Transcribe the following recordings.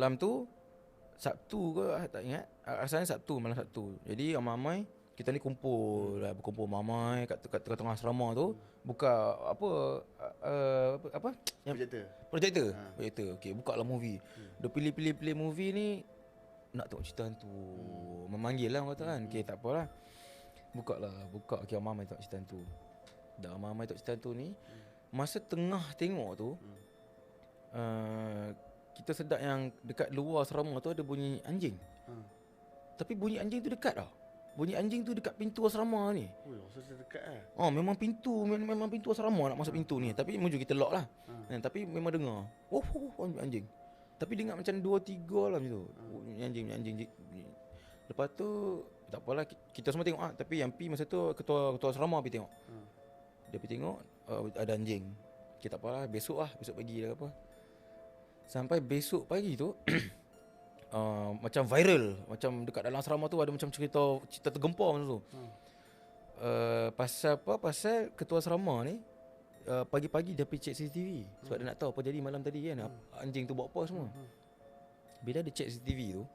malam tu Sabtu ke tak ingat. Asalnya malam Sabtu. Jadi ramai-ramai kita ni berkumpul mamai kat tengah asrama tu, buka apa yang projektor. Okey, buka lah movie. Dia pilih movie ni nak tengok cerita hantu. Memanggil lah orang kata kan. Okey, tak apalah. Buka okey ramai tengok cerita hantu. Dah ramai tengok cerita hantu ni. Masa tengah tengok tu kita sedar yang dekat luar asrama tu ada bunyi anjing. Tapi bunyi anjing tu dekat tau. Bunyi anjing tu dekat pintu asrama ni. Maksudnya dekat memang pintu asrama nak masuk pintu ni. Tapi mujur kita lock lah. Tapi memang dengar. Anjing. Tapi dengar macam 2-3 lah macam tu. Anjing. Lepas tu tak apalah, kita semua tengok lah. Tapi yang pi masa tu ketua asrama pergi tengok. Dia pergi tengok ada anjing. Okay, tak apalah, besok pagi dah apa. Sampai besok pagi tu macam viral, macam dekat dalam asrama tu ada macam cerita tergempar macam tu. Pasal ketua asrama ni pagi-pagi dia pergi check CCTV sebab dia nak tahu apa jadi malam tadi kan. Anjing tu buat apa semua. Bila dia check CCTV tu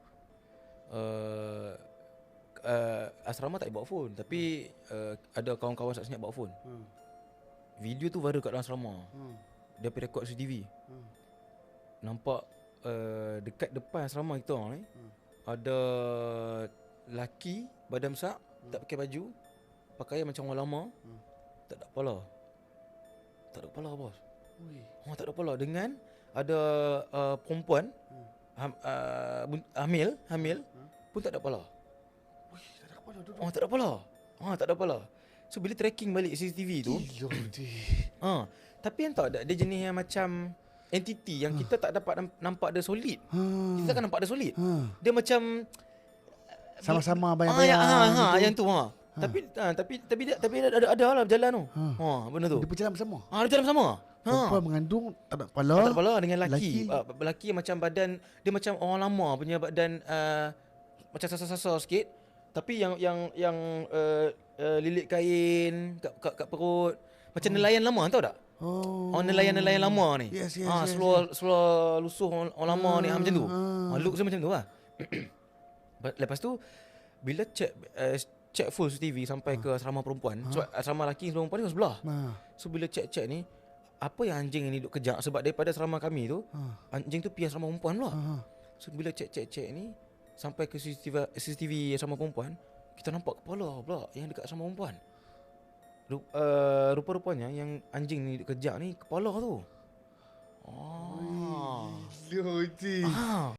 asrama tak bawa phone, tapi ada kawan-kawan saksinya bawa phone. Video tu viral kat dalam asrama. Dia pergi rekod CCTV. Nampak dekat depan asrama kita ni ada lelaki badan besar, tak pakai baju, pakaian macam orang lama, tak ada kepala bos. Tak ada kepala, dengan ada perempuan hamil pun tak ada kepala. Tak ada kepala. So bila tracking balik CCTV tu, tapi yang tahu tak, dia jenis yang macam entiti yang kita tak dapat nampak dia solid. Kita takkan nampak dia solid. Dia macam sama-sama bayang-bayang yang tu. Tapi ada lah berjalan tu. Benda tu. Dia berjalan bersama. Dia berjalan bersama. Perempuan mengandung tak ada kepala. Tak ada kepala dengan lelaki. Lelaki yang macam badan dia macam orang lama punya badan, macam sasar-sasar sikit. Tapi yang lilit kain kat perut. Macam nelayan lama, tahu tak? Nelayan lama ni. Yes. Seluar lusuh orang lama ni macam tu. Look dia macam tu lah. Lepas tu bila check full CCTV sampai ke asrama perempuan. Sebab asrama lelaki dan perempuan ni sebelah. So bila check ni, apa yang anjing ni duk kejap, sebab daripada asrama kami tu anjing tu pergi asrama perempuan pula. So bila check ni sampai ke CCTV asrama perempuan, kita nampak kepala pula yang dekat asrama perempuan. Rupa-rupanya yang anjing ni duk kejap ni kepala tu. Gila.